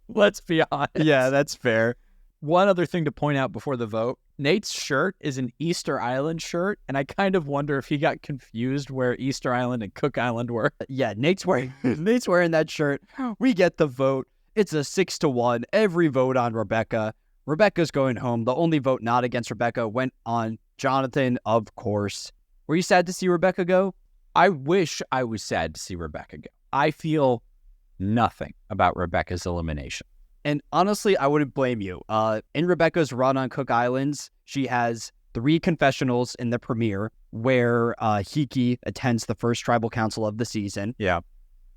Let's be honest. Yeah, that's fair. One other thing to point out before the vote, Nate's shirt is an Easter Island shirt, and I kind of wonder if he got confused where Easter Island and Cook Island were. Yeah, Nate's wearing that shirt. We get the vote. It's a 6-1. Every vote on Rebecca. Rebecca's going home. The only vote not against Rebecca went on Jonathan, of course. Were you sad to see Rebecca go? I wish I was sad to see Rebecca go. I feel nothing about Rebecca's elimination. And honestly, I wouldn't blame you. In Rebecca's run on Cook Islands, she has 3 confessionals in the premiere where Hiki attends the first tribal council of the season. Yeah.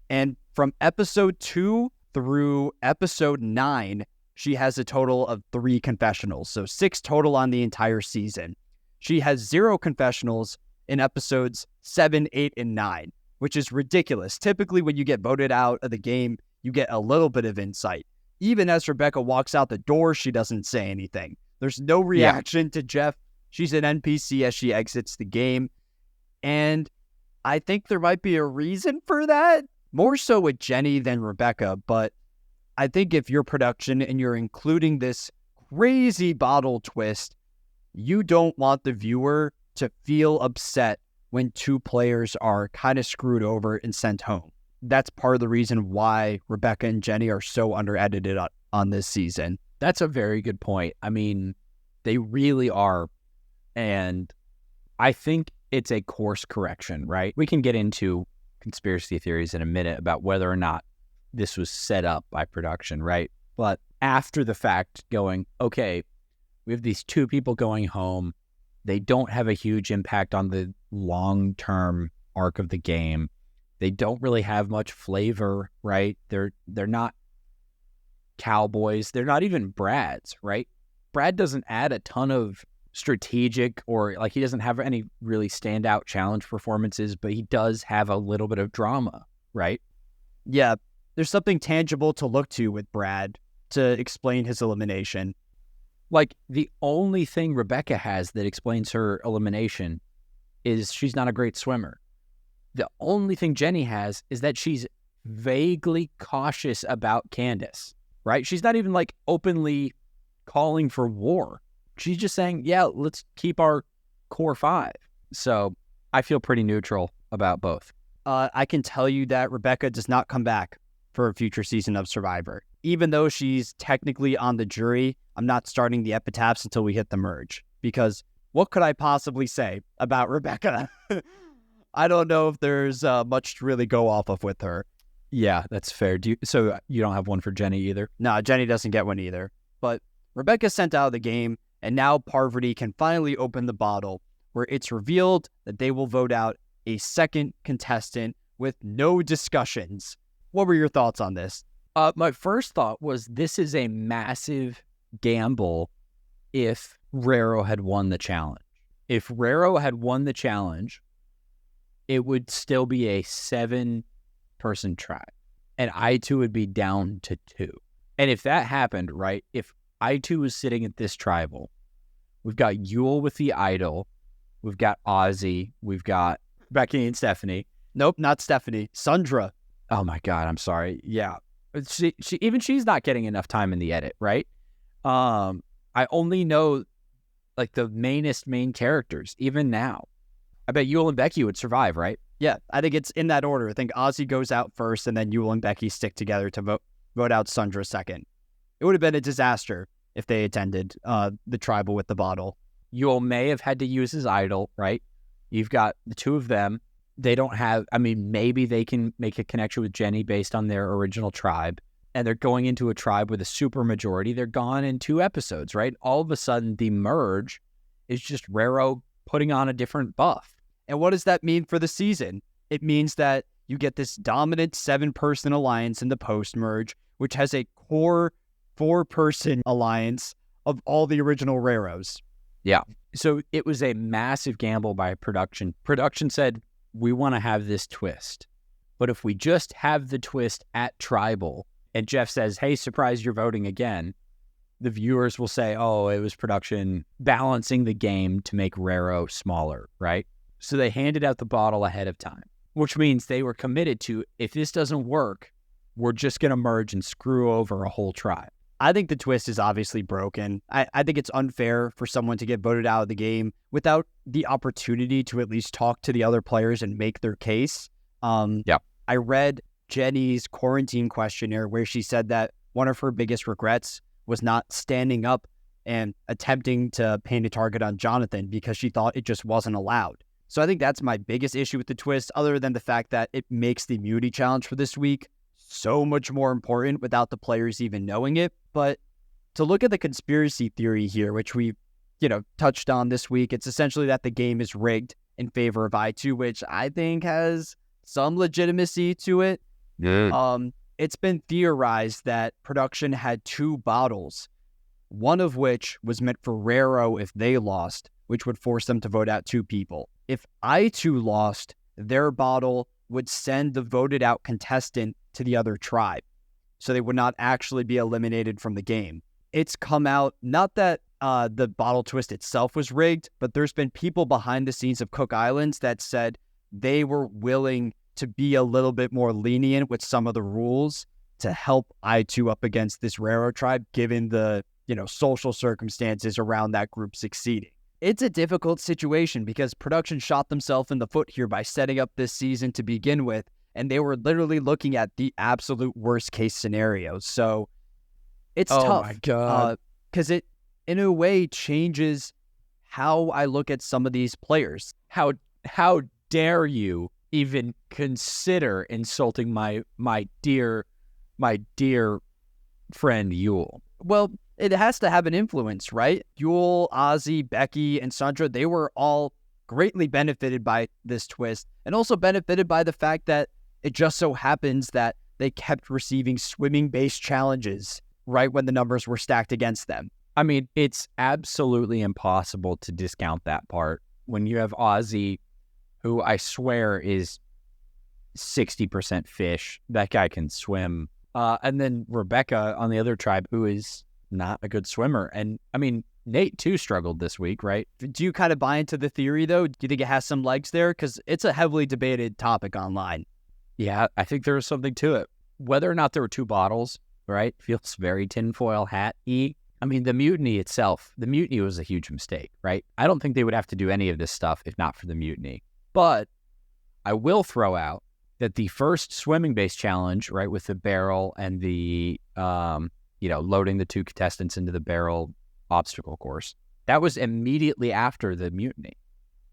And from episode 2 through episode 9, she has a total of 3 confessionals. So 6 total on the entire season. She has 0 confessionals in episodes 7, 8, and 9, which is ridiculous. Typically, when you get voted out of the game, you get a little bit of insight. Even as Rebecca walks out the door, she doesn't say anything. There's no reaction to Jeff. She's an NPC as she exits the game. And I think there might be a reason for that. More so with Jenny than Rebecca. But I think if you're production and you're including this crazy bottle twist, you don't want the viewer to feel upset when 2 players are kind of screwed over and sent home. That's part of the reason why Rebecca and Jenny are so under-edited on this season. That's a very good point. I mean, they really are. And I think it's a course correction, right? We can get into conspiracy theories in a minute about whether or not this was set up by production, right? But after the fact going, okay, we have these 2 people going home. They don't have a huge impact on the long-term arc of the game. They don't really have much flavor, right? They're not cowboys. They're not even Brads, right? Brad doesn't add a ton of strategic or like he doesn't have any really standout challenge performances, but he does have a little bit of drama, right? Yeah, there's something tangible to look to with Brad to explain his elimination. Like the only thing Rebecca has that explains her elimination is she's not a great swimmer. The only thing Jenny has is that she's vaguely cautious about Candace, right? She's not even like openly calling for war. She's just saying, yeah, let's keep our core 5. So I feel pretty neutral about both. I can tell you that Rebecca does not come back for a future season of Survivor. Even though she's technically on the jury, I'm not starting the epitaphs until we hit the merge. Because what could I possibly say about Rebecca? I don't know if there's much to really go off of with her. Yeah, that's fair. So you don't have one for Jenny either? No, Jenny doesn't get one either. But Rebecca's sent out of the game, and now Parvati can finally open the bottle, where it's revealed that they will vote out a second contestant with no discussions. What were your thoughts on this? My first thought was this is a massive gamble if Raro had won the challenge. If Raro had won the challenge, it would still be a 7-person tribe. And I2 would be down to 2. And if that happened, right, if I2 was sitting at this tribal, we've got Yul with the idol, we've got Ozzy, we've got Becky and Stephanie. Nope, not Stephanie. Sandra. Oh my God, I'm sorry. Yeah. She's not getting enough time in the edit, right? I only know like the main characters, even now. I bet Yul and Becky would survive, right? Yeah, I think it's in that order. I think Ozzy goes out first, and then Yul and Becky stick together to vote out Sundra second. It would have been a disaster if they attended the tribal with the bottle. Yul may have had to use his idol, right? You've got the two of them. They don't have, I mean, maybe they can make a connection with Jenny based on their original tribe, and they're going into a tribe with a super majority. They're gone in 2 episodes, right? All of a sudden, the merge is just Rero putting on a different buff. And what does that mean for the season? It means that you get this dominant 7-person alliance in the post-merge, which has a core 4-person alliance of all the original Reros. Yeah. So it was a massive gamble by production. Production said, we want to have this twist. But if we just have the twist at Tribal, and Jeff says, hey, surprise, you're voting again, the viewers will say, oh, it was production balancing the game to make Rero smaller, right? So they handed out the bottle ahead of time, which means they were committed to, if this doesn't work, we're just going to merge and screw over a whole tribe. I think the twist is obviously broken. I think it's unfair for someone to get voted out of the game without the opportunity to at least talk to the other players and make their case. I read Jenny's quarantine questionnaire where she said that one of her biggest regrets was not standing up and attempting to paint a target on Jonathan because she thought it just wasn't allowed. So I think that's my biggest issue with the twist, other than the fact that it makes the immunity challenge for this week so much more important without the players even knowing it. But to look at the conspiracy theory here, which we, touched on this week, it's essentially that the game is rigged in favor of I2, which I think has some legitimacy to it. Yeah. It's been theorized that production had 2 bottles, one of which was meant for Rero if they lost, which would force them to vote out 2 people. If I2 lost, their bottle would send the voted out contestant to the other tribe, so they would not actually be eliminated from the game. It's come out, not that the bottle twist itself was rigged, but there's been people behind the scenes of Cook Islands that said they were willing to be a little bit more lenient with some of the rules to help I2 up against this Rero tribe, given the, social circumstances around that group succeeding. It's a difficult situation because production shot themselves in the foot here by setting up this season to begin with, and they were literally looking at the absolute worst case scenarios. So it's tough. Oh my God. Because it, in a way, changes how I look at some of these players. How dare you even consider insulting my dear friend Yul? Well, it has to have an influence, right? Yul, Ozzy, Becky, and Sundra, they were all greatly benefited by this twist, and also benefited by the fact that it just so happens that they kept receiving swimming-based challenges right when the numbers were stacked against them. I mean, it's absolutely impossible to discount that part. When you have Ozzy, who I swear is 60% fish, that guy can swim. And then Rebecca on the other tribe, who is not a good swimmer. And I mean, Nate too struggled this week, right? Do you kind of buy into the theory, though? Do you think it has some legs there? Because it's a heavily debated topic online. Yeah, I think there is something to it. Whether or not there were 2 bottles, right, feels very tinfoil hat-y. I mean, the mutiny was a huge mistake, right? I don't think they would have to do any of this stuff if not for the mutiny. But I will throw out that the first swimming-based challenge, right, with the barrel and the, loading the 2 contestants into the barrel obstacle course, that was immediately after the mutiny.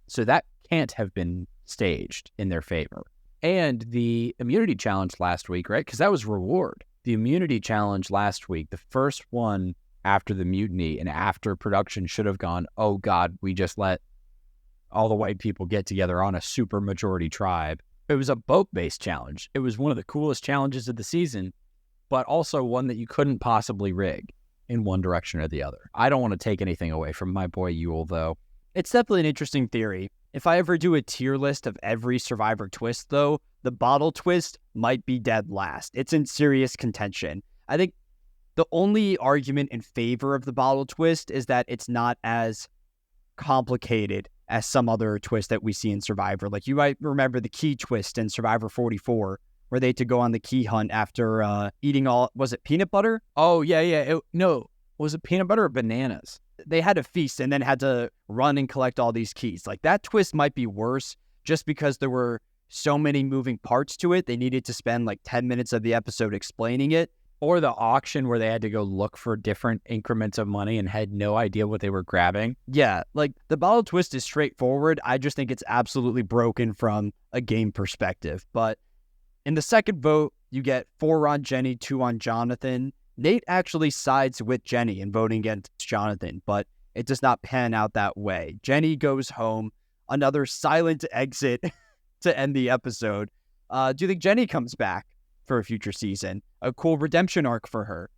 So that can't have been staged in their favor. And the immunity challenge last week, right, because that was reward. The immunity challenge last week, the first one after the mutiny and after production should have gone, oh God, we just let all the white people get together on a super majority tribe. It was a boat-based challenge. It was one of the coolest challenges of the season, but also one that you couldn't possibly rig in one direction or the other. I don't want to take anything away from my boy Yul, though. It's definitely an interesting theory. If I ever do a tier list of every Survivor twist, though, the bottle twist might be dead last. It's in serious contention. I think the only argument in favor of the bottle twist is that it's not as complicated as some other twist that we see in Survivor. Like, you might remember the key twist in Survivor 44, where they had to go on the key hunt after eating was it peanut butter? Oh, yeah. Was it peanut butter or bananas? They had a feast and then had to run and collect all these keys. Like, that twist might be worse just because there were so many moving parts to it. They needed to spend like 10 minutes of the episode explaining it. Or the auction where they had to go look for different increments of money and had no idea what they were grabbing. Yeah, like the bottle twist is straightforward. I just think it's absolutely broken from a game perspective. But in the second vote, you get 4 on Jenny, 2 on Jonathan. Nate actually sides with Jenny in voting against Jonathan, but it does not pan out that way. Jenny goes home, another silent exit to end the episode. Do you think Jenny comes back for a future season? A cool redemption arc for her?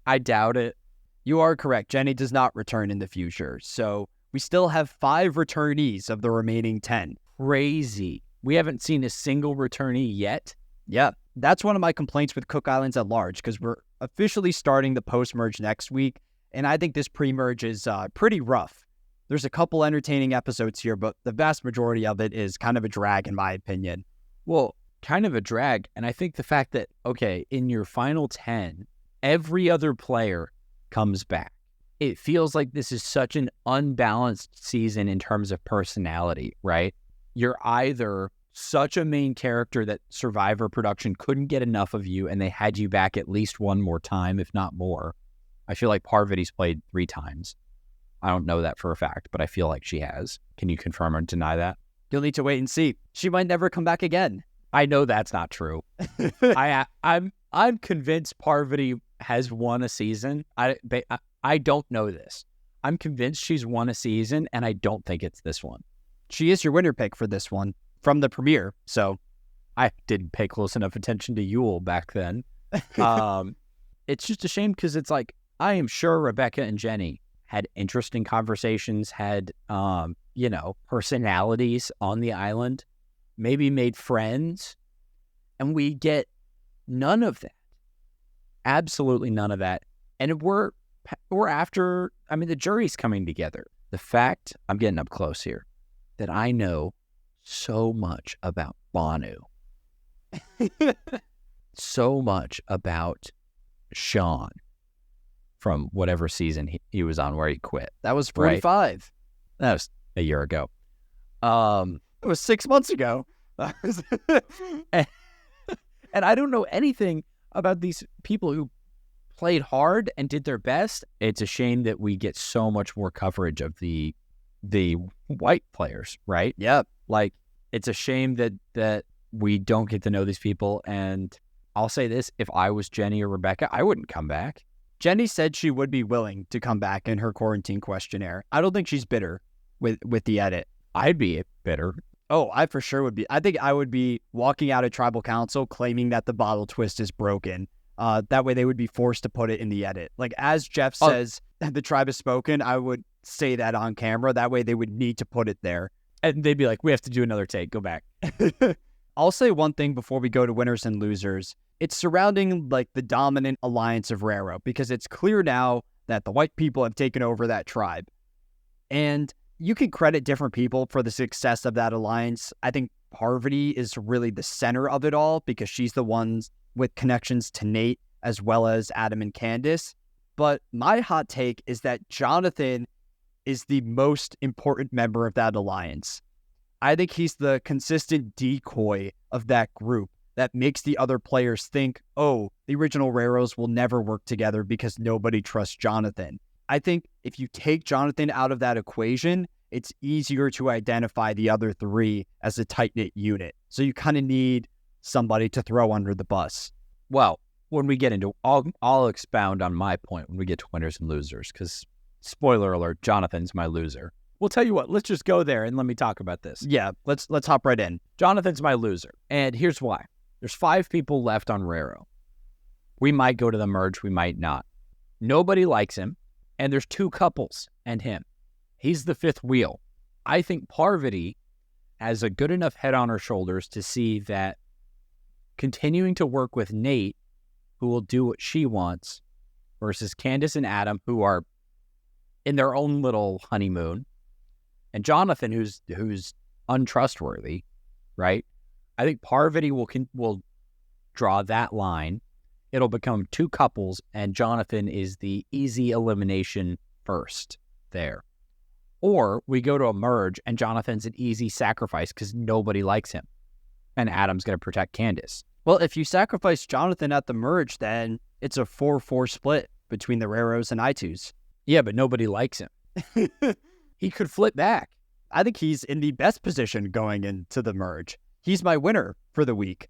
I doubt it. You are correct. Jenny does not return in the future. So we still have 5 returnees of the remaining 10. Crazy. We haven't seen a single returnee yet. Yeah, that's one of my complaints with Cook Islands at large, because we're officially starting the post-merge next week, and I think this pre-merge is pretty rough. There's a couple entertaining episodes here, but the vast majority of it is kind of a drag, in my opinion. Well, kind of a drag, and I think the fact that, okay, in your final 10, every other player comes back. It feels like this is such an unbalanced season in terms of personality, right? You're either such a main character that Survivor production couldn't get enough of you and they had you back at least one more time, if not more. I feel like Parvati's played 3 times. I don't know that for a fact, but I feel like she has. Can you confirm or deny that? You'll need to wait and see. She might never come back again. I know that's not true. I'm convinced Parvati has won a season. I don't know this. I'm convinced she's won a season, and I don't think it's this one. She is your winner pick for this one from the premiere, so I didn't pay close enough attention to Yule back then. It's just a shame because it's like, I am sure Rebecca and Jenny had interesting conversations, had, personalities on the island, maybe made friends, and we get none of that. Absolutely none of that. And we're after, the jury's coming together. The fact, I'm getting up close here, that I know so much about Banu, so much about Sean from whatever season he was on where he quit. That was 45. Right? That was a year ago. It was 6 months ago. And I don't know anything about these people who played hard and did their best. It's a shame that we get so much more coverage of the white players, right? Yeah. Like, it's a shame that we don't get to know these people. And I'll say this, if I was Jenny or Rebecca, I wouldn't come back. Jenny said she would be willing to come back in her quarantine questionnaire. I don't think she's bitter with the edit. I'd be bitter. Oh, I for sure would be. I think I would be walking out of tribal council claiming that the bottle twist is broken. That way they would be forced to put it in the edit. Like, as Jeff says, the tribe has spoken, I would say that on camera. That way they would need to put it there. And they'd be like, we have to do another take. Go back. I'll say one thing before we go to winners and losers. It's surrounding like the dominant alliance of Raro, because it's clear now that the white people have taken over that tribe. And you can credit different people for the success of that alliance. I think Parvati is really the center of it all because she's the one with connections to Nate as well as Adam and Candace. But my hot take is that Jonathan is the most important member of that alliance. I think he's the consistent decoy of that group that makes the other players think, oh, the original Raros will never work together because nobody trusts Jonathan. I think if you take Jonathan out of that equation, it's easier to identify the other 3 as a tight-knit unit. So you kind of need somebody to throw under the bus. Well, when we get into, I'll expound on my point when we get to winners and losers, because spoiler alert, Jonathan's my loser. We'll tell you what, let's just go there and let me talk about this. Yeah, let's hop right in. Jonathan's my loser, and here's why. There's 5 people left on Raro. We might go to the merge, we might not. Nobody likes him, and there's 2 couples and him. He's the 5th wheel. I think Parvati has a good enough head on her shoulders to see that continuing to work with Nate, who will do what she wants, versus Candace and Adam, who are in their own little honeymoon, and Jonathan, who's untrustworthy, right? I think Parvati will draw that line. It'll become 2 couples, and Jonathan is the easy elimination first there. Or we go to a merge, and Jonathan's an easy sacrifice because nobody likes him. And Adam's going to protect Candace. Well, if you sacrifice Jonathan at the merge, then it's a 4-4 split between the Raros and I2s. Yeah, but nobody likes him. He could flip back. I think he's in the best position going into the merge. He's my winner for the week.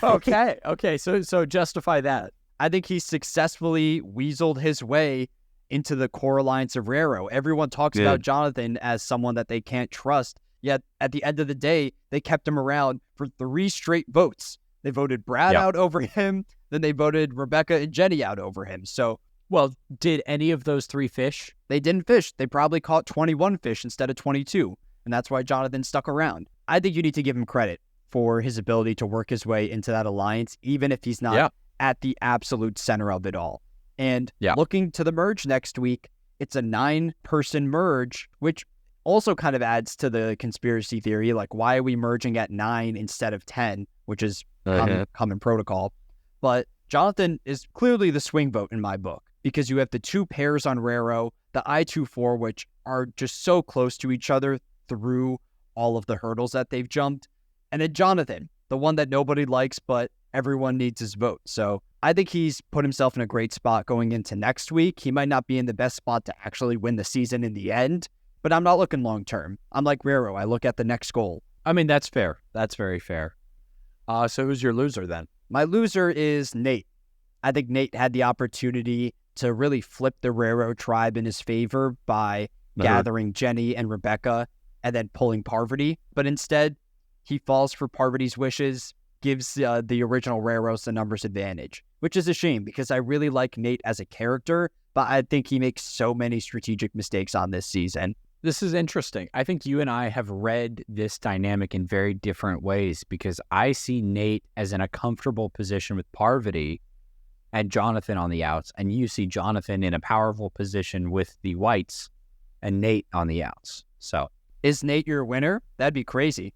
Okay. So justify that. I think he successfully weaseled his way into the core alliance of Raro. Everyone talks about Jonathan as someone that they can't trust, yet at the end of the day, they kept him around for 3 straight votes. They voted Brad out over him, then they voted Rebecca and Jenny out over him. So, well, did any of those 3 fish? They didn't fish. They probably caught 21 fish instead of 22, and that's why Jonathan stuck around. I think you need to give him credit for his ability to work his way into that alliance, even if he's not at the absolute center of it all. And looking to the merge next week, it's a 9-person merge, which also kind of adds to the conspiracy theory. Like, why are we merging at 9 instead of 10, which is common protocol? But Jonathan is clearly the swing vote in my book, because you have the 2 pairs on Raro, the I-2-4, which are just so close to each other through all of the hurdles that they've jumped. And then Jonathan, the one that nobody likes, but everyone needs his vote. So I think he's put himself in a great spot going into next week. He might not be in the best spot to actually win the season in the end, but I'm not looking long term. I'm like Raro. I look at the next goal. I mean, that's fair. That's very fair. So who's your loser then? My loser is Nate. I think Nate had the opportunity to really flip the Raro tribe in his favor by gathering Jenny and Rebecca and then pulling Parvati. But instead, he falls for Parvati's wishes, gives the original Raros the numbers advantage, which is a shame because I really like Nate as a character, but I think he makes so many strategic mistakes on this season. This is interesting. I think you and I have read this dynamic in very different ways, because I see Nate as in a comfortable position with Parvati and Jonathan on the outs, and you see Jonathan in a powerful position with the whites and Nate on the outs. So, is Nate your winner? That'd be crazy.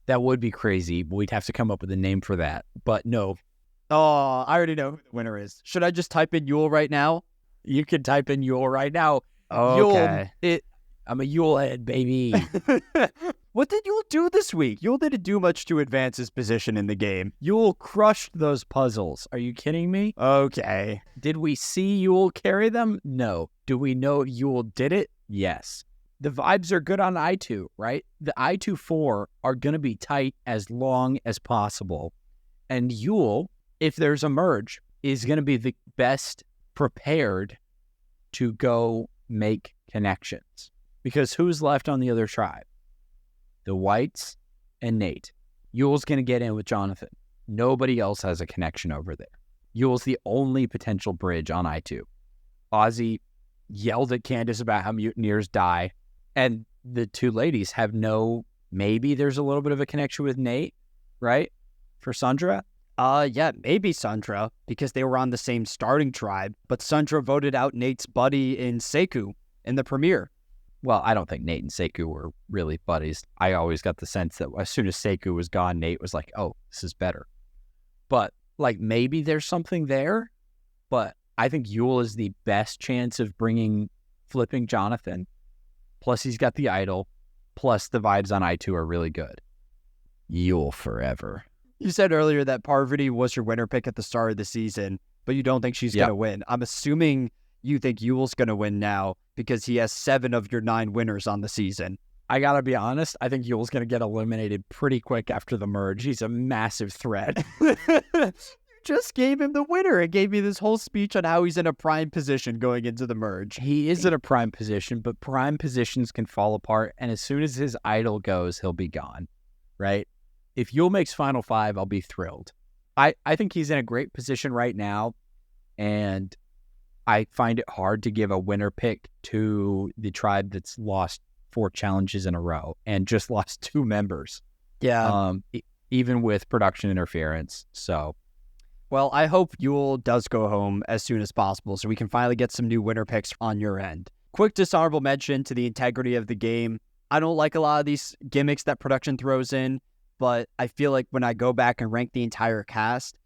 That would be crazy. We'd have to come up with a name for that. But no. Oh, I already know who the winner is. Should I just type in Yule right now? You can type in Yule right now. Okay. I'm a Yule head, baby. What did Yule do this week? Yule didn't do much to advance his position in the game. Yule crushed those puzzles. Are you kidding me? Okay. Did we see Yule carry them? No. Do we know Yule did it? Yes. The vibes are good on I2, right? The I2-4 are going to be tight as long as possible. And Yule, if there's a merge, is going to be the best prepared to go make connections. Because who's left on the other tribe? The whites and Nate. Yule's going to get in with Jonathan. Nobody else has a connection over there. Yule's the only potential bridge on I2. Ozzy yelled at Candace about how mutineers die. And the 2 ladies have maybe there's a little bit of a connection with Nate, right? For Sandra? Yeah, maybe Sandra, because they were on the same starting tribe, but Sandra voted out Nate's buddy in Seku in the premiere. Well, I don't think Nate and Seku were really buddies. I always got the sense that as soon as Seku was gone, Nate was like, oh, this is better. But, maybe there's something there, but I think Yule is the best chance of flipping Jonathan. Plus, he's got the idol. Plus, the vibes on I2 are really good. Yule forever. You said earlier that Parvati was your winner pick at the start of the season, but you don't think she's going to win. I'm assuming you think Yule's going to win now because he has 7 of your 9 winners on the season. I got to be honest. I think Yule's going to get eliminated pretty quick after the merge. He's a massive threat. You just gave him the winner and gave me this whole speech on how he's in a prime position going into the merge. He is in a prime position, but prime positions can fall apart. And as soon as his idol goes, he'll be gone, right? If Yule makes Final 5, I'll be thrilled. I think he's in a great position right now. And I find it hard to give a winner pick to the tribe that's lost 4 challenges in a row and just lost 2 members. Yeah. Even with production interference. So, well, I hope Yule does go home as soon as possible so we can finally get some new winner picks on your end. Quick dishonorable mention to the integrity of the game. I don't like a lot of these gimmicks that production throws in, but I feel like when I go back and rank the entire cast,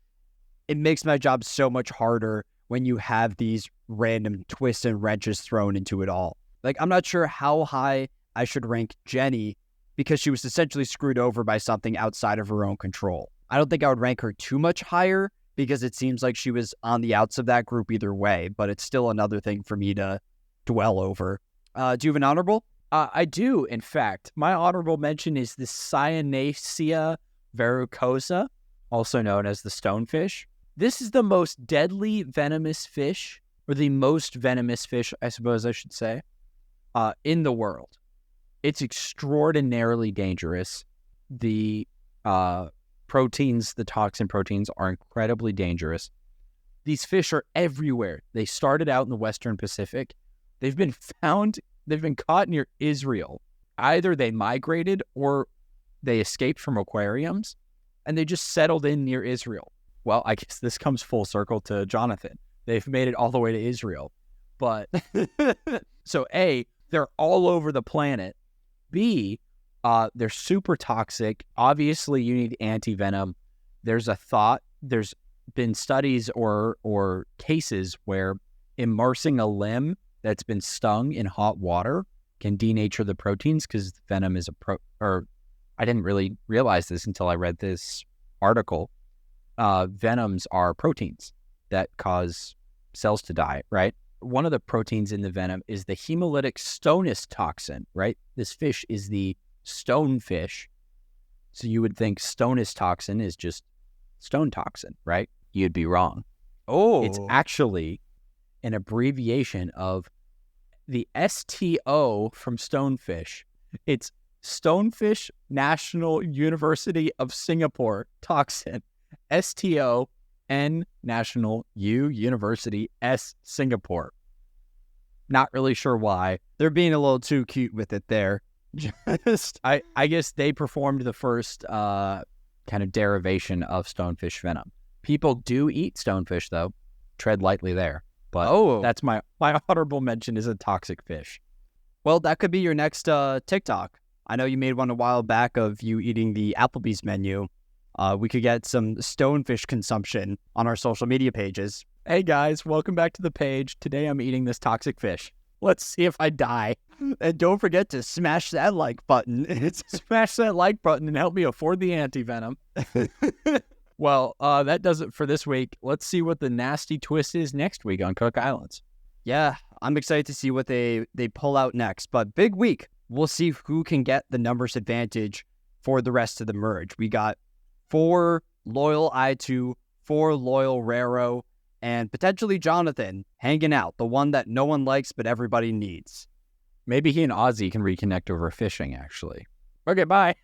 it makes my job so much harder when you have these random twists and wrenches thrown into it all. I'm not sure how high I should rank Jenny because she was essentially screwed over by something outside of her own control. I don't think I would rank her too much higher because it seems like she was on the outs of that group either way, but it's still another thing for me to dwell over. Do you have an honorable? I do, in fact. My honorable mention is the Cyanacea verrucosa, also known as the stonefish. This is the most deadly venomous fish, or the most venomous fish, I suppose I should say, in the world. It's extraordinarily dangerous. The proteins, the toxin proteins, are incredibly dangerous. These fish are everywhere. They started out in the Western Pacific. They've been caught near Israel. Either they migrated or they escaped from aquariums, and they just settled in near Israel. Well, I guess this comes full circle to Jonathan. They've made it all the way to Israel. But so A, they're all over the planet. B, they're super toxic. Obviously, you need anti-venom. There's been studies or cases where immersing a limb that's been stung in hot water can denature the proteins because venom is I didn't really realize this until I read this article. Venoms are proteins that cause cells to die, right? One of the proteins in the venom is the hemolytic stonus toxin, right? This fish is the stonefish. So you would think stonus toxin is just stone toxin, right? You'd be wrong. Oh. It's actually an abbreviation of the STO from stonefish. It's Stonefish National University of Singapore toxin. STON National U University S Singapore. Not really sure why. They're being a little too cute with it there. I guess they performed the first kind of derivation of stonefish venom. People do eat stonefish, though. Tread lightly there. But that's my honorable mention is a toxic fish. Well, that could be your next TikTok. I know you made one a while back of you eating the Applebee's menu. We could get some stonefish consumption on our social media pages. Hey guys, welcome back to the page. Today I'm eating this toxic fish. Let's see if I die. And don't forget to smash that like button. Smash that like button and help me afford the anti-venom. Well, that does it for this week. Let's see what the nasty twist is next week on Cook Islands. Yeah, I'm excited to see what they pull out next. But big week. We'll see who can get the numbers advantage for the rest of the merge. We got 4 loyal I2, 4 loyal Raro, and potentially Jonathan hanging out, the one that no one likes but everybody needs. Maybe he and Ozzy can reconnect over fishing, actually. Okay, bye.